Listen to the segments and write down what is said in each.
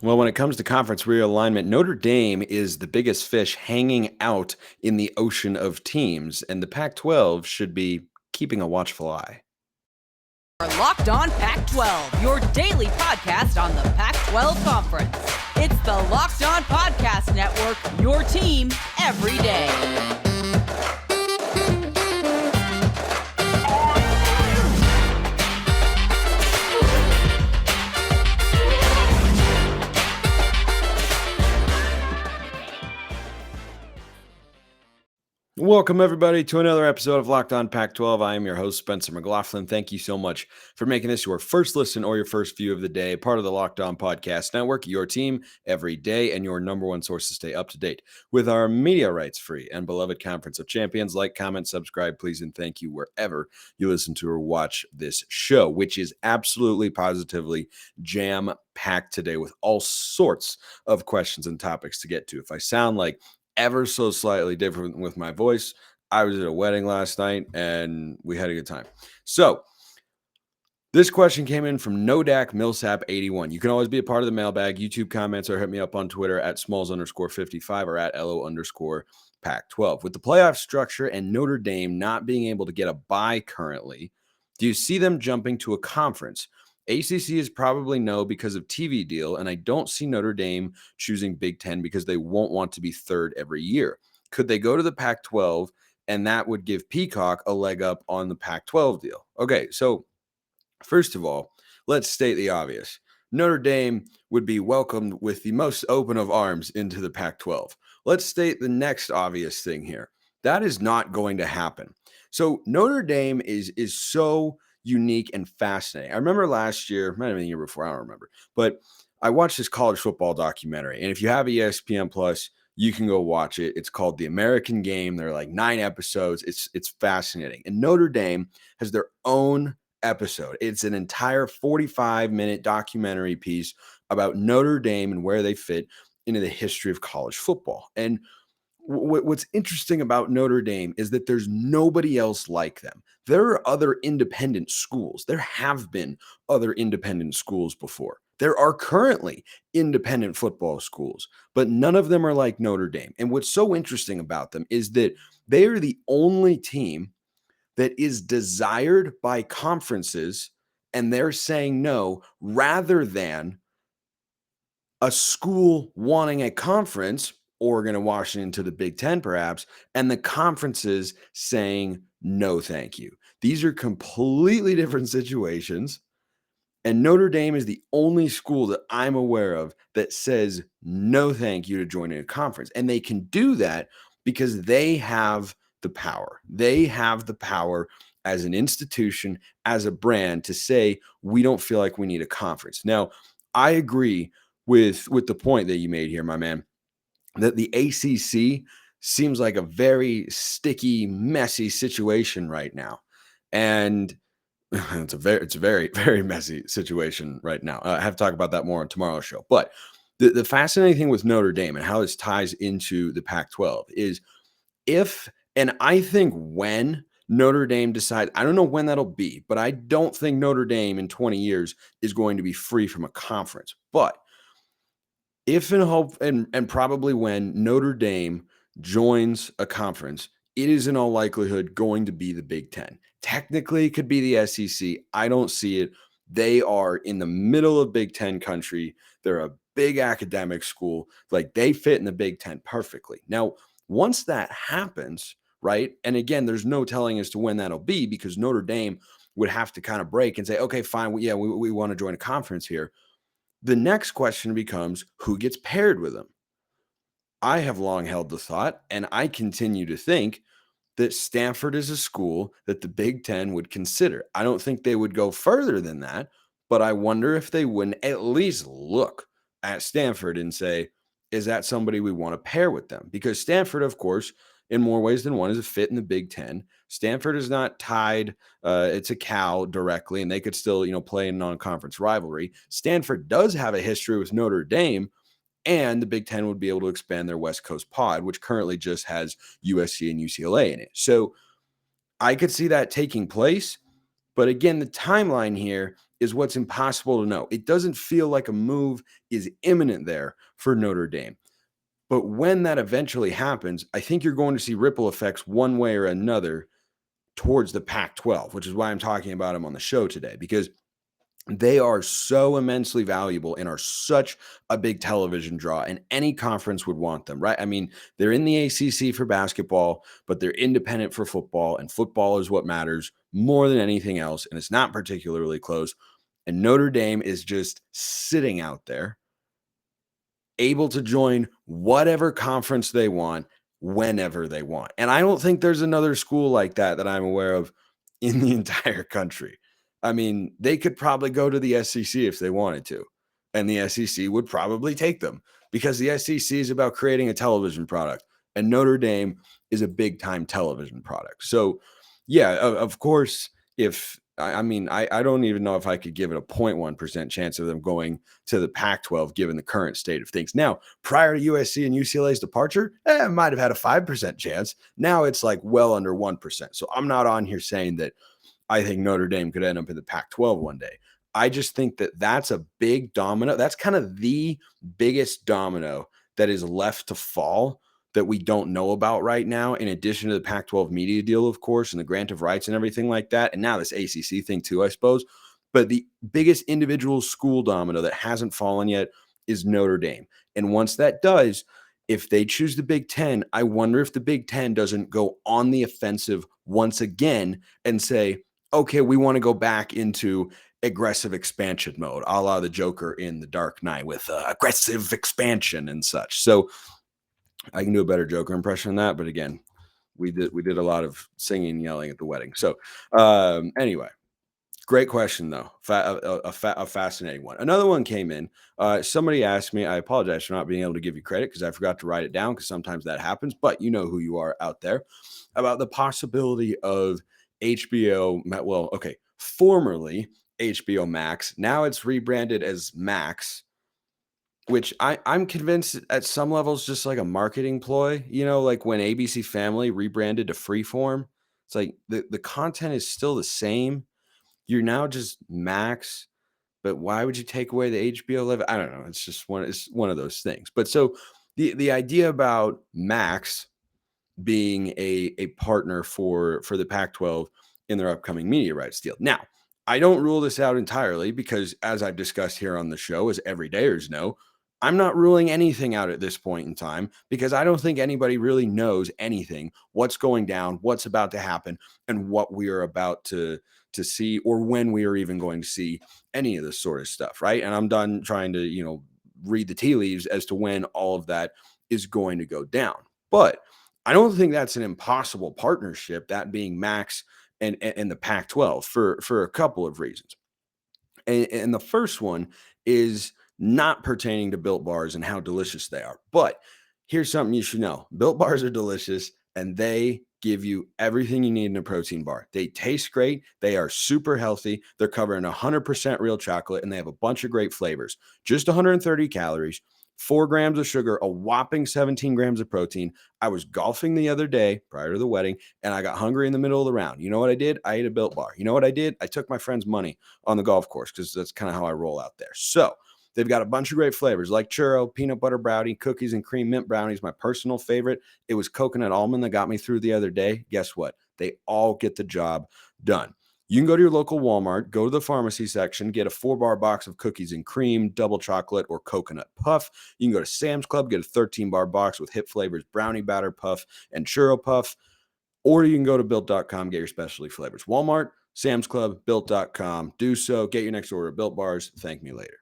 Well, when it comes to conference realignment, Notre Dame is the biggest fish hanging out in the ocean of teams, and the Pac 12 should be keeping a watchful eye. Are Locked On Pac-12, your daily podcast on the Pac-12 Conference. It's the Locked On Podcast Network, your team every day. Welcome, everybody, to another episode of Locked On Pac-12. I am your host, Spencer McLaughlin. Thank you so much for making this your first listen or your first view of the day, part of the Locked On Podcast Network, your team every day, and your number one source to stay up to date with our media rights free and beloved Conference of Champions. Like, comment, subscribe, please, and thank you wherever you listen to or watch this show, which is absolutely positively jam-packed today with all sorts of questions and topics to get to. If I sound like ever so slightly different with my voice, I was at a wedding last night and we had a good time. So this question came in from Nodak Millsap 81. You can always be a part of the mailbag, YouTube comments, or hit me up on Twitter at smalls_55 or at LO_Pac12. With the playoff structure and Notre Dame not being able to get a bye currently, do you see them jumping to a conference? ACC is probably no because of TV deal, and I don't see Notre Dame choosing Big Ten because they won't want to be third every year. Could they go to the Pac-12, and that would give Peacock a leg up on the Pac-12 deal? Okay, so first of all, let's state the obvious. Notre Dame would be welcomed with the most open of arms into the Pac-12. Let's state the next obvious thing here. That is not going to happen. So Notre Dame is so unique and fascinating. I remember last year, might have been the year before, I don't remember, but I watched this college football documentary. And if you have ESPN Plus, you can go watch it. It's called The American Game. There are like 9 episodes. It's fascinating. And Notre Dame has their own episode. It's an entire 45-minute documentary piece about Notre Dame and where they fit into the history of college football. And what's interesting about Notre Dame is that there's nobody else like them. There are other independent schools. There have been other independent schools before. There are currently independent football schools, but none of them are like Notre Dame. And what's so interesting about them is that they are the only team that is desired by conferences, and they're saying no, rather than a school wanting a conference, Oregon and Washington, to the Big Ten perhaps, and the conferences saying no thank you. These are completely different situations, and Notre Dame is the only school that I'm aware of that says no thank you to joining a conference. And they can do that because they have the power. They have the power as an institution, as a brand, to say we don't feel like we need a conference. Now, I agree with the point that you made here, my man, that the ACC seems like a very sticky, messy situation right now. And it's a very, very messy situation right now. I have to talk about that more on tomorrow's show. But the fascinating thing with Notre Dame and how this ties into the Pac-12 is if, and I think when Notre Dame decides, I don't know when that'll be, but I don't think Notre Dame in 20 years is going to be free from a conference. But if and hope and probably when Notre Dame joins a conference, it is in all likelihood going to be the Big Ten. Technically, it could be the SEC. I don't see it. They are in the middle of Big Ten country. They're a big academic school. Like, they fit in the Big Ten perfectly. Now, once that happens, right? And again, there's no telling as to when that'll be because Notre Dame would have to kind of break and say, okay, fine. We want to join a conference here. The next question becomes who gets paired with them. I have long held the thought, and I continue to think, that Stanford is a school that the Big Ten would consider. I don't think they would go further than that, but I wonder if they wouldn't at least look at Stanford and say, is that somebody we want to pair with them? Because Stanford, of course, in more ways than one, is a fit in the Big Ten. Stanford is not tied to Cal directly, and they could still, play in non-conference rivalry. Stanford does have a history with Notre Dame, and the Big Ten would be able to expand their West Coast pod, which currently just has USC and UCLA in it. So I could see that taking place. But again, the timeline here is what's impossible to know. It doesn't feel like a move is imminent there for Notre Dame. But when that eventually happens, I think you're going to see ripple effects one way or another towards the Pac-12, which is why I'm talking about them on the show today, because they are so immensely valuable and are such a big television draw, and any conference would want them, right? I mean, they're in the ACC for basketball, but they're independent for football, and football is what matters more than anything else, and it's not particularly close. And Notre Dame is just sitting out there, able to join whatever conference they want, whenever they want. And I don't think there's another school like that I'm aware of in the entire country. I mean, they could probably go to the SEC if they wanted to, and the SEC would probably take them because the SEC is about creating a television product, and Notre Dame is a big time television product. So, yeah, of course, if I don't even know if I could give it a 0.1% chance of them going to the Pac-12 given the current state of things. Now, prior to USC and UCLA's departure, I might have had a 5% chance. Now it's like well under 1%. So I'm not on here saying that I think Notre Dame could end up in the Pac-12 one day. I just think that that's a big domino. That's kind of the biggest domino that is left to fall that we don't know about right now, in addition to the Pac-12 media deal, of course, and the grant of rights and everything like that. And now this ACC thing too, I suppose. But the biggest individual school domino that hasn't fallen yet is Notre Dame. And once that does, if they choose the Big Ten, I wonder if the Big Ten doesn't go on the offensive once again and say, okay, we want to go back into aggressive expansion mode, a la the Joker in The Dark Knight with aggressive expansion and such. So I can do a better Joker impression than that, but again, we did a lot of singing and yelling at the wedding. So anyway, great question though, a fascinating one. Another one came in. Somebody asked me. I apologize for not being able to give you credit because I forgot to write it down, because sometimes that happens. But you know who you are out there, about the possibility of HBO. Well, okay, formerly HBO Max. Now it's rebranded as Max, which I'm convinced at some levels just like a marketing ploy, like when ABC Family rebranded to Freeform. It's like the content is still the same. You're now just Max, but why would you take away the HBO Live? I don't know. It's one of those things. But so the idea about Max being a partner for the Pac-12 in their upcoming media rights deal. Now, I don't rule this out entirely because, as I've discussed here on the show, as everydayers know, I'm not ruling anything out at this point in time because I don't think anybody really knows anything, what's going down, what's about to happen, and what we are about to see, or when we are even going to see any of this sort of stuff, right? And I'm done trying to, read the tea leaves as to when all of that is going to go down. But I don't think that's an impossible partnership, that being Max and the Pac-12 for a couple of reasons. And the first one is not pertaining to Built Bars and how delicious they are. But here's something you should know. Built Bars are delicious, and they give you everything you need in a protein bar. They taste great. They are super healthy. They're covered in 100% real chocolate, and they have a bunch of great flavors. Just 130 calories, 4 grams of sugar, a whopping 17 grams of protein. I was golfing the other day prior to the wedding, and I got hungry in the middle of the round. You know what I did? I ate a Built Bar. You know what I did? I took my friend's money on the golf course because that's kind of how I roll out there. So they've got a bunch of great flavors like churro, peanut butter brownie, cookies and cream mint brownies. My personal favorite, it was coconut almond that got me through the other day. Guess what? They all get the job done. You can go to your local Walmart, go to the pharmacy section, get a 4-bar box of cookies and cream, double chocolate, or coconut puff. You can go to Sam's Club, get a 13-bar box with hip flavors, brownie batter puff, and churro puff. Or you can go to Built.com, get your specialty flavors. Walmart, Sam's Club, Built.com. Do so. Get your next order of Built Bars. Thank me later.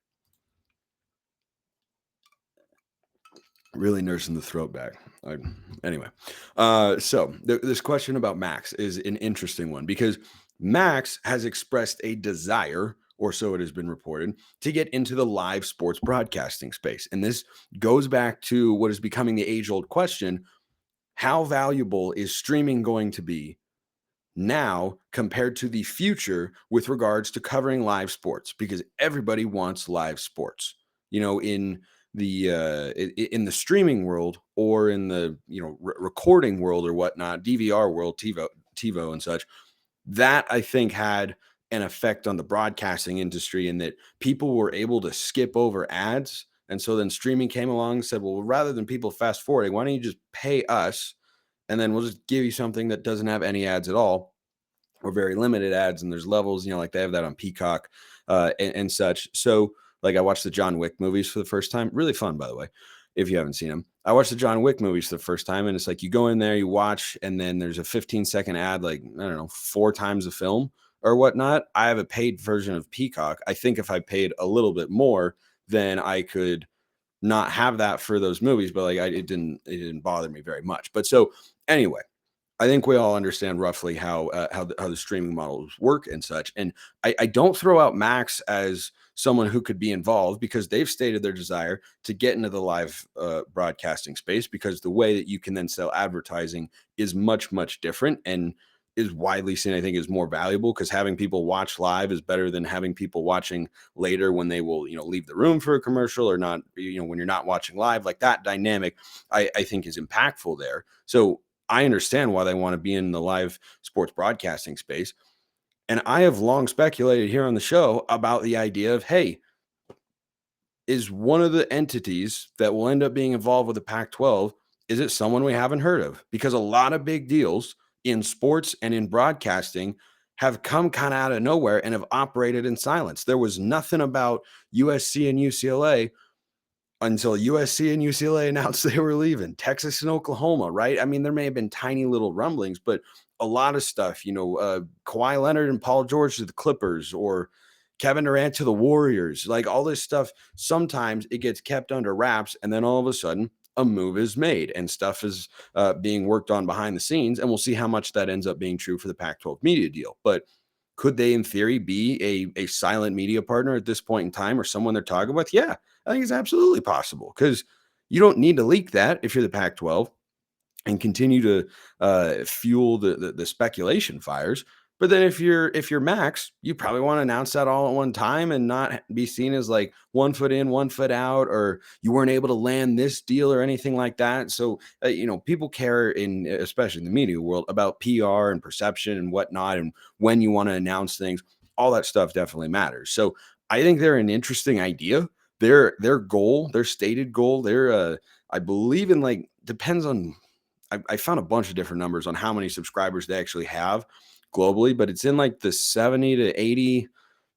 Really nursing the throat back. Anyway, so this question about Max is an interesting one because Max has expressed a desire, or so it has been reported, to get into the live sports broadcasting space. And this goes back to what is becoming the age-old question: how valuable is streaming going to be now compared to the future with regards to covering live sports? Because everybody wants live sports, in the streaming world, or in the recording world or whatnot, DVR world, TiVo and such. That I think had an effect on the broadcasting industry in that people were able to skip over ads. And so then streaming came along and said, well, rather than people fast forwarding, why don't you just pay us? And then we'll just give you something that doesn't have any ads at all, or very limited ads. And there's levels, like they have that on Peacock and such. So like I watched the John Wick movies for the first time. Really fun, by the way, if you haven't seen them. I watched the John Wick movies for the first time, and it's like you go in there, you watch, and then there's a 15-second ad, like, I don't know, 4 times the film or whatnot. I have a paid version of Peacock. I think if I paid a little bit more, then I could not have that for those movies, but like it didn't bother me very much. But so anyway, I think we all understand roughly how the streaming models work and such. And I don't throw out Max as someone who could be involved, because they've stated their desire to get into the live broadcasting space, because the way that you can then sell advertising is much, much different and is widely seen, I think, is more valuable, because having people watch live is better than having people watching later when they will, leave the room for a commercial or not, when you're not watching live. Like that dynamic, I think is impactful there. So I understand why they want to be in the live sports broadcasting space. And I have long speculated here on the show about the idea of, hey, is one of the entities that will end up being involved with the Pac-12, is it someone we haven't heard of? Because a lot of big deals in sports and in broadcasting have come kind of out of nowhere and have operated in silence. There was nothing about USC and UCLA until USC and UCLA announced they were leaving. Texas and Oklahoma, right? I mean, there may have been tiny little rumblings, but a lot of stuff, Kawhi Leonard and Paul George to the Clippers, or Kevin Durant to the Warriors, like all this stuff, sometimes it gets kept under wraps, and then all of a sudden a move is made and stuff is being worked on behind the scenes, and we'll see how much that ends up being true for the Pac-12 media deal. But could they, in theory, be a silent media partner at this point in time, or someone they're talking with? Yeah, I think it's absolutely possible, because you don't need to leak that if you're the Pac-12 and continue to fuel the speculation fires. But then if you're Max, you probably want to announce that all at one time and not be seen as like 1 foot in, 1 foot out, or you weren't able to land this deal or anything like that. So, people care especially in the media world, about PR and perception and whatnot, and when you want to announce things, all that stuff definitely matters. So I think they're an interesting idea. Their goal, their stated goal, I believe in, like, depends on, I found a bunch of different numbers on how many subscribers they actually have globally, but it's in like the 70 to 80,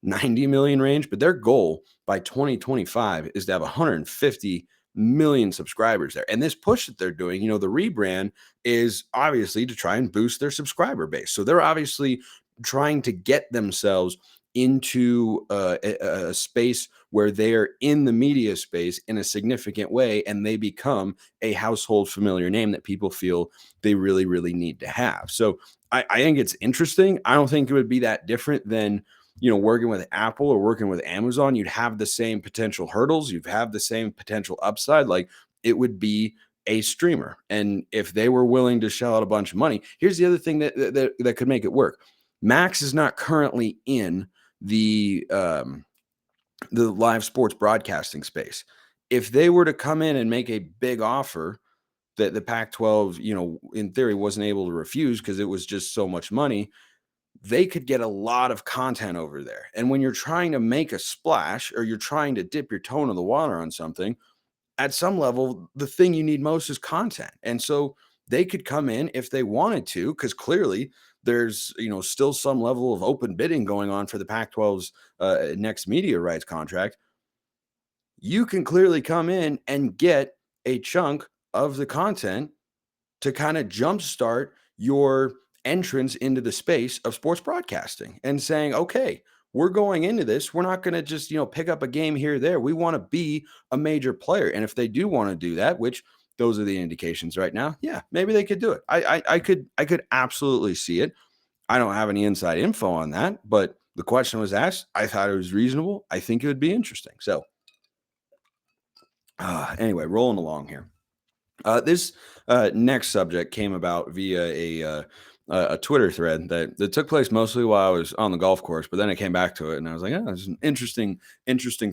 90 million range. But their goal by 2025 is to have 150 million subscribers there. And this push that they're doing, the rebrand, is obviously to try and boost their subscriber base. So they're obviously trying to get themselves into a space where they're in the media space in a significant way, and they become a household familiar name that people feel they really, really need to have. So I think it's interesting. I don't think it would be that different than, working with Apple or working with Amazon. You'd have the same potential hurdles. You'd have the same potential upside. Like, it would be a streamer. And if they were willing to shell out a bunch of money, here's the other thing that could make it work. Max is not currently in the live sports broadcasting space. If they were to come in and make a big offer that the Pac-12, in theory, wasn't able to refuse because it was just so much money, they could get a lot of content over there. And when you're trying to make a splash, or you're trying to dip your toe in the water on something, at some level, the thing you need most is content. And so they could come in if they wanted to, because clearly there's, still some level of open bidding going on for the Pac-12's next media rights contract. You can clearly come in and get a chunk of the content to kind of jumpstart your entrance into the space of sports broadcasting, and saying, okay, we're going into this. We're not going to just, pick up a game here or there. We want to be a major player. And if they do want to do that, which those are the indications right now, yeah, maybe they could do it. I could absolutely see it. I don't have any inside info on that, but the question was asked. I thought it was reasonable. I think it would be interesting. So anyway, rolling along here. This next subject came about via a Twitter thread that took place mostly while I was on the golf course, but then I came back to it and I was like, oh, there's some interesting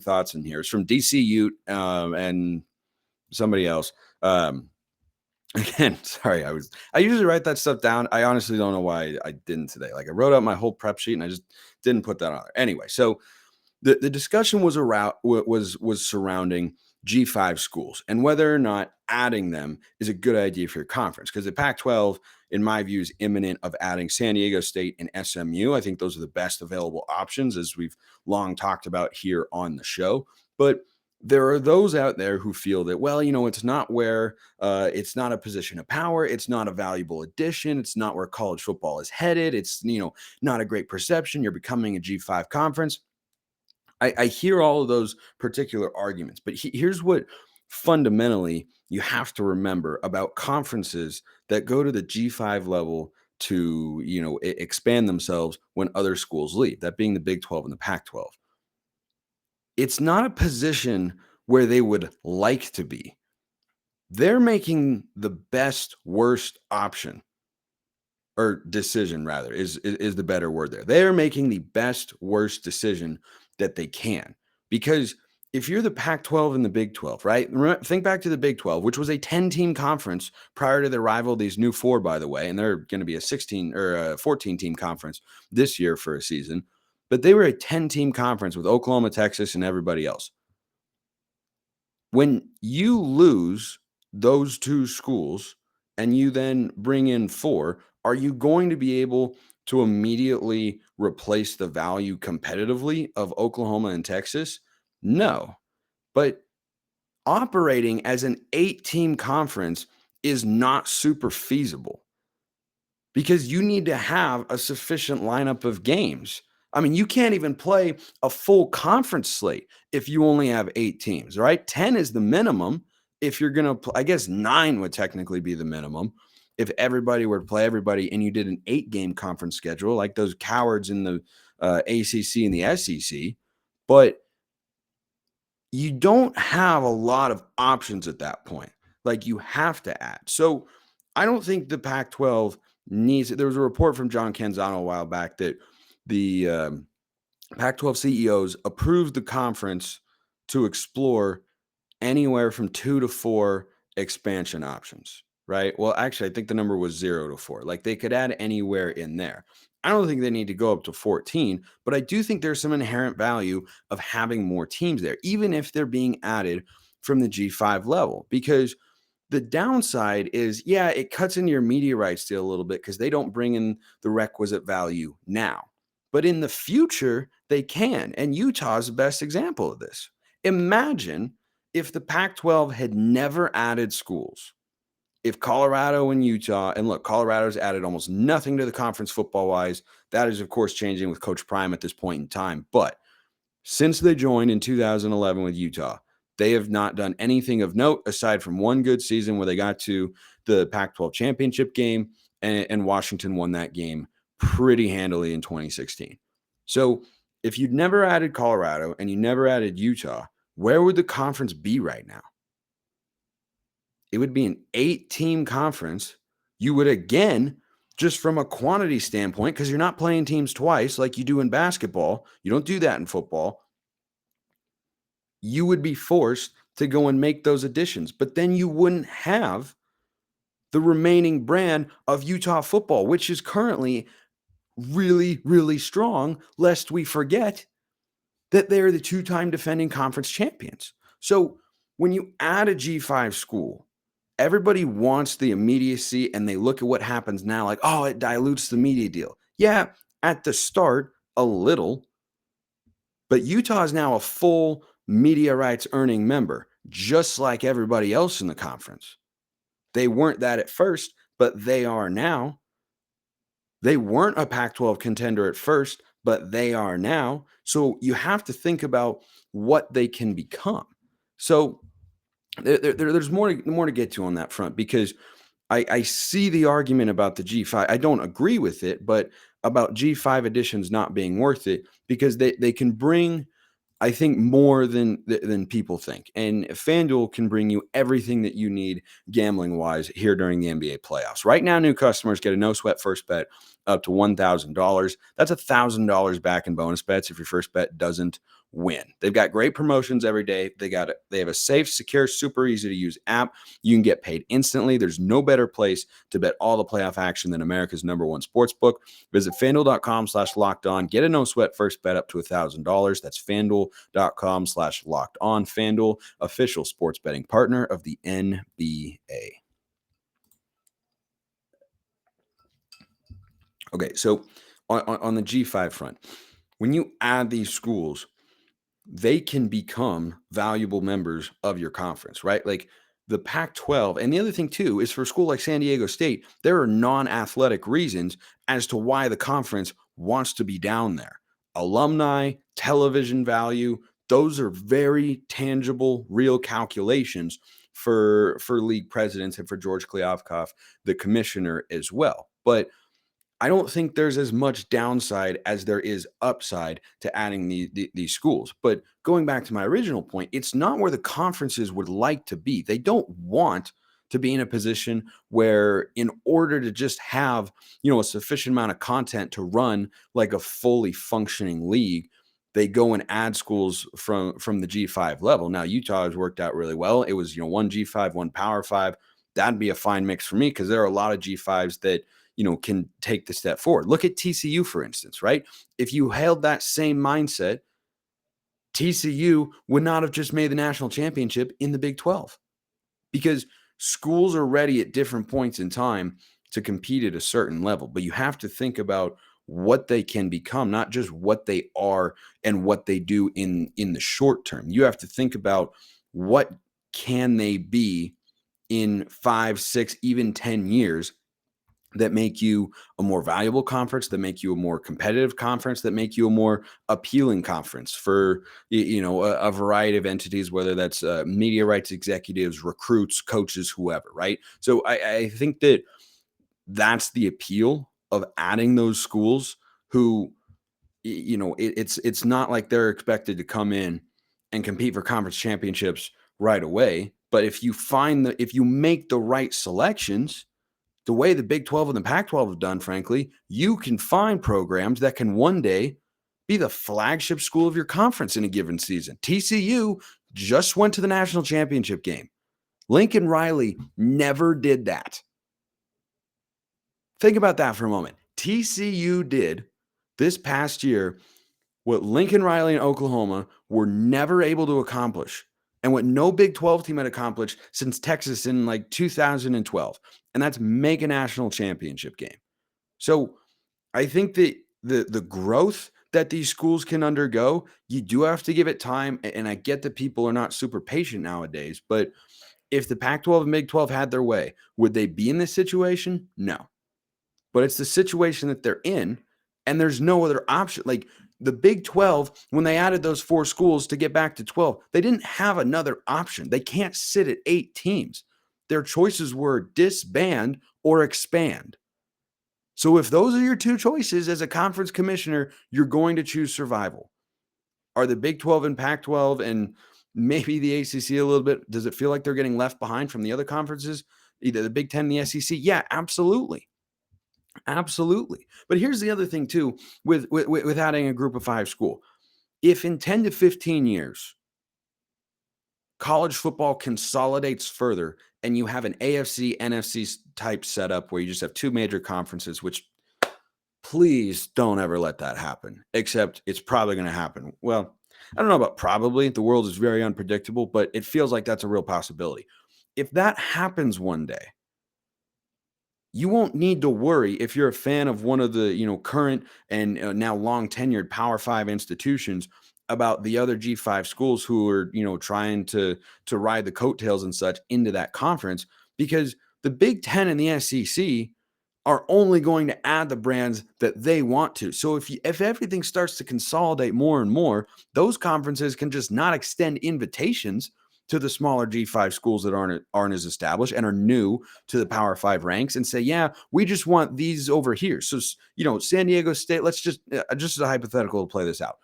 thoughts in here. It's from DC Ute and somebody else. Again, sorry, I usually write that stuff down. I honestly don't know why I didn't today. Like I wrote out my whole prep sheet and I just didn't put that on there. Anyway, so the discussion was around was surrounding G5 schools and whether or not adding them is a good idea for your conference. Because the Pac-12, in my view, is imminent of adding San Diego State and SMU. I think those are the best available options, as we've long talked about here on the show. But there are those out there who feel that, well, it's not where it's not a position of power. It's not a valuable addition. It's not where college football is headed. It's, not a great perception. You're becoming a G5 conference. I hear all of those particular arguments, but here's what fundamentally you have to remember about conferences that go to the G5 level to, expand themselves when other schools leave, that being the Big 12 and the Pac-12. It's not a position where they would like to be. They're making the best, worst option, or decision rather, is the better word there. They're making the best, worst decision that they can. Because if you're the Pac-12 and the Big 12, right? Think back to the Big 12, which was a 10-team conference prior to their rival, these new 4, by the way, and they're going to be a 16 or a 14-team conference this year for a season. But they were a 10-team conference with Oklahoma, Texas, and everybody else. When you lose those 2 schools and you then bring in 4, are you going to be able to immediately replace the value competitively of Oklahoma and Texas? No. But operating as an 8-team conference is not super feasible because you need to have a sufficient lineup of games. I mean, you can't even play a full conference slate if you only have 8 teams, right? 10 is the minimum. If you're going to, I guess 9 would technically be the minimum. If everybody were to play everybody and you did an 8-game conference schedule, like those cowards in the ACC and the SEC, but you don't have a lot of options at that point. Like you have to add. So I don't think the Pac-12 needs it. There was a report from John Canzano a while back that the Pac-12 CEOs approved the conference to explore anywhere from 2 to 4 expansion options, right? Well, actually, I think the number was 0 to 4. Like they could add anywhere in there. I don't think they need to go up to 14, but I do think there's some inherent value of having more teams there, even if they're being added from the G5 level, because the downside is, yeah, it cuts into your media rights deal a little bit because they don't bring in the requisite value now. But in the future, they can. And Utah is the best example of this. Imagine if the Pac-12 had never added schools. If Colorado and Utah, and look, Colorado's added almost nothing to the conference football-wise. That is, of course, changing with Coach Prime at this point in time. But since they joined in 2011 with Utah, they have not done anything of note aside from one good season where they got to the Pac-12 championship game, and Washington won that game pretty handily in 2016. So if you'd never added Colorado and you never added Utah, where would the conference be right now? It would be an 8-team conference. You would, again, just from a quantity standpoint, because you're not playing teams twice like you do in basketball. You don't do that in football. You would be forced to go and make those additions, but then you wouldn't have the remaining brand of Utah football, which is currently really, really strong, lest we forget that they're the 2-time defending conference champions. So when you add a G5 school, everybody wants the immediacy and they look at what happens now like, oh, it dilutes the media deal. Yeah, at the start, a little. But Utah is now a full media rights earning member, just like everybody else in the conference. They weren't that at first, but they are now. They weren't a Pac-12 contender at first, but they are now. So you have to think about what they can become. So there's more to get to on that front, because I see the argument about the G5. I don't agree with it, but about G5 editions not being worth it, because they can bring, I think, more than people think. And FanDuel can bring you everything that you need gambling-wise here during the NBA playoffs. Right now, new customers get a no-sweat first bet up to $1,000. That's $1,000 back in bonus bets if your first bet doesn't win. They've got great promotions every day. They have a safe, secure, super easy to use app. You can get paid instantly. There's no better place to bet all the playoff action than America's #1 sports book. Visit FanDuel.com/lockedon. Get a no sweat first bet up to $1,000. That's FanDuel.com/lockedon. FanDuel, official sports betting partner of the NBA. Okay, so on the G5 front, when you add these schools, they can become valuable members of your conference, right? Like the Pac-12. And the other thing too is for a school like San Diego State, there are non-athletic reasons as to why the conference wants to be down there. Alumni, television value, those are very tangible, real calculations for league presidents and for George Kliavkoff, the commissioner as well. But I don't think there's as much downside as there is upside to adding these schools. But going back to my original point, it's not where the conferences would like to be. They don't want to be in a position where, in order to just have, a sufficient amount of content to run like a fully functioning league, they go and add schools from the G5 level. Now, Utah has worked out really well. It was, one G5, one Power 5. That'd be a fine mix for me because there are a lot of G5s that can take the step forward. Look at TCU, for instance, right? If you held that same mindset, TCU would not have just made the national championship in the Big 12 because schools are ready at different points in time to compete at a certain level. But you have to think about what they can become, not just what they are and what they do in the short term. You have to think about what can they be in 5, 6, even 10 years that make you a more valuable conference, that make you a more competitive conference, that make you a more appealing conference for, a variety of entities, whether that's media rights executives, recruits, coaches, whoever, right? So I think that that's the appeal of adding those schools who, it's not like they're expected to come in and compete for conference championships right away. But if you make the right selections, the way the Big 12 and the Pac-12 have done, frankly, you can find programs that can one day be the flagship school of your conference in a given season. TCU just went to the national championship game. Lincoln Riley never did that. Think about that for a moment. TCU did this past year what Lincoln Riley and Oklahoma were never able to accomplish, and what no Big 12 team had accomplished since Texas in like 2012. And that's make a national championship game. So I think that the growth that these schools can undergo, you do have to give it time. And I get that people are not super patient nowadays, but if the Pac-12 and Big 12 had their way, would they be in this situation? No. But it's the situation that they're in, and there's no other option. Like the Big 12, when they added those 4 schools to get back to 12, they didn't have another option. They can't sit at 8 teams. Their choices were disband or expand. So if those are your 2 choices as a conference commissioner, you're going to choose survival. Are the Big 12 and Pac-12 and maybe the ACC a little bit, does it feel like they're getting left behind from the other conferences, either the Big 10 and the SEC? Yeah, absolutely. Absolutely. But here's the other thing too, with adding a group of 5 school. If in 10 to 15 years, college football consolidates further and you have an AFC, NFC type setup where you just have 2 major conferences, which please don't ever let that happen, except it's probably going to happen. Well, I don't know about probably. The world is very unpredictable, but it feels like that's a real possibility. If that happens one day, you won't need to worry if you're a fan of one of the, current and now long tenured Power 5 institutions about the other G5 schools who are, trying to ride the coattails and such into that conference, because the Big 10 and the SEC are only going to add the brands that they want to. So if everything starts to consolidate more and more, those conferences can just not extend invitations to the smaller G5 schools that aren't as established and are new to the Power 5 ranks and say, yeah, we just want these over here. So, San Diego State, let's just as a hypothetical to play this out.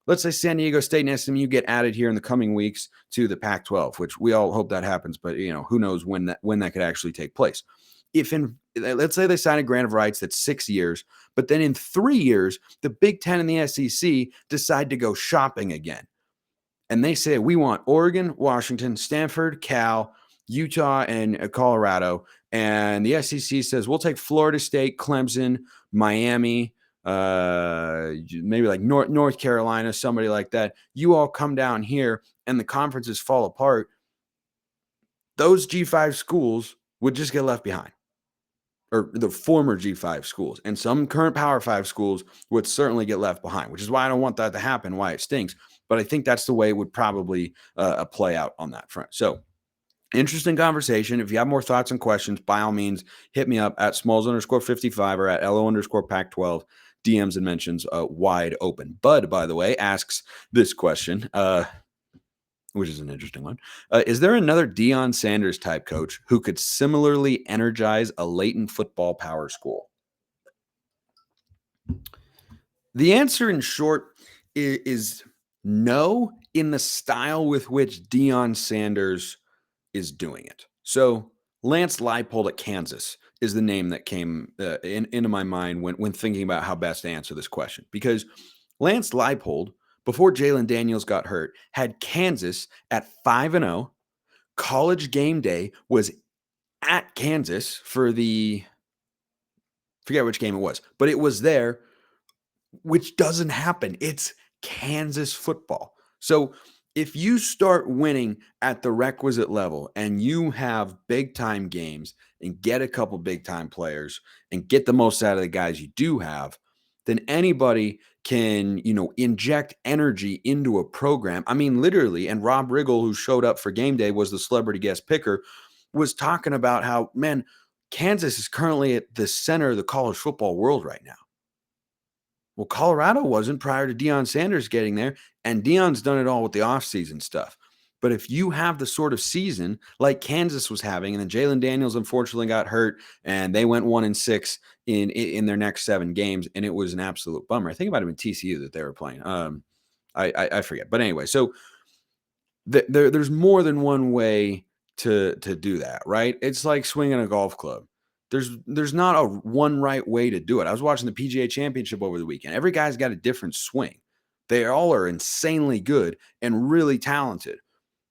Let's say San Diego State and SMU get added here in the coming weeks to the Pac-12, which we all hope that happens, but who knows when that could actually take place. Let's say they sign a grant of rights that's 6 years, but then in 3 years, the Big 10 and the SEC decide to go shopping again. and they say, we want Oregon, Washington, Stanford, Cal, Utah, and Colorado. And the SEC says, we'll take Florida State, Clemson, Miami, maybe like North Carolina, somebody like that. You all come down here and the conferences fall apart. Those G5 schools would just get left behind, or the former G5 schools, and some current Power 5 schools would certainly get left behind, which is why I don't want that to happen, why it stinks. But I think that's the way it would probably play out on that front. So interesting conversation. If you have more thoughts and questions, by all means, hit me up at smalls_55 or at LO_Pac-12. DMs and mentions wide open. Bud, by the way, asks this question, which is an interesting one. Is there another Deion Sanders type coach who could similarly energize a latent football power school? The answer in short is no, in the style with which Deion Sanders is doing it. So Lance Leipold at Kansas is the name that came into my mind when thinking about how best to answer this question. Because Lance Leipold, before Jalen Daniels got hurt, had Kansas at 5-0. College game day was at Kansas for forget which game it was, but it was there, which doesn't happen. It's Kansas football. So if you start winning at the requisite level and you have big time games and get a couple big time players and get the most out of the guys you do have, then anybody can, inject energy into a program. I mean, literally, and Rob Riggle, who showed up for game day, was the celebrity guest picker, was talking about how, man, Kansas is currently at the center of the college football world right now. Well, Colorado wasn't prior to Deion Sanders getting there, and Deion's done it all with the offseason stuff. But if you have the sort of season like Kansas was having, and then Jalen Daniels unfortunately got hurt, and they went 1-6 in their next 7 games, and it was an absolute bummer. I think it might have been TCU that they were playing. I forget. But anyway, so there's more than one way to do that, right? It's like swinging a golf club. There's not a one right way to do it. I was watching the PGA Championship over the weekend. Every guy's got a different swing. They all are insanely good and really talented,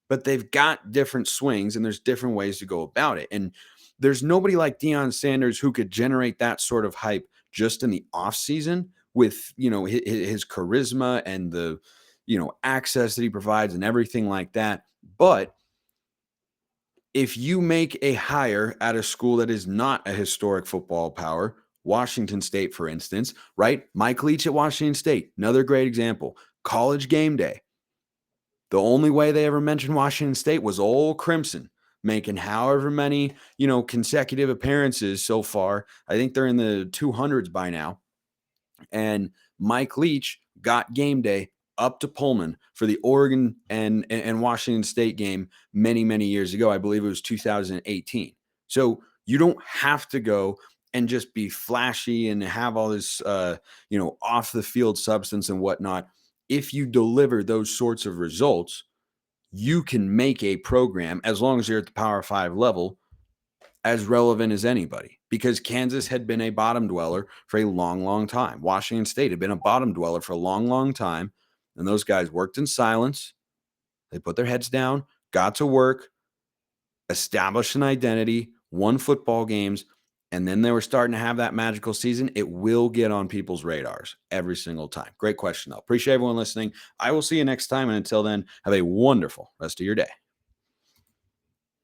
but they've got different swings and there's different ways to go about it. And there's nobody like Deion Sanders who could generate that sort of hype just in the offseason with, his charisma and the, access that he provides and everything like that. But if you make a hire at a school that is not a historic football power, Washington State, for instance, right? Mike Leach at Washington State, another great example. College game day. The only way they ever mentioned Washington State was old Crimson making however many, consecutive appearances so far. I think they're in the 200s by now. And Mike Leach got game day up to Pullman for the Oregon and Washington State game many, many years ago. I believe it was 2018. So you don't have to go and just be flashy and have all this, off the field substance and whatnot. If you deliver those sorts of results, you can make a program, as long as you're at the Power 5 level, as relevant as anybody, because Kansas had been a bottom dweller for a long, long time. Washington State had been a bottom dweller for a long, long time. And those guys worked in silence. They put their heads down, got to work, established an identity, won football games, and then they were starting to have that magical season. It will get on people's radars every single time. Great question, though. Appreciate everyone listening. I will see you next time. And until then, have a wonderful rest of your day.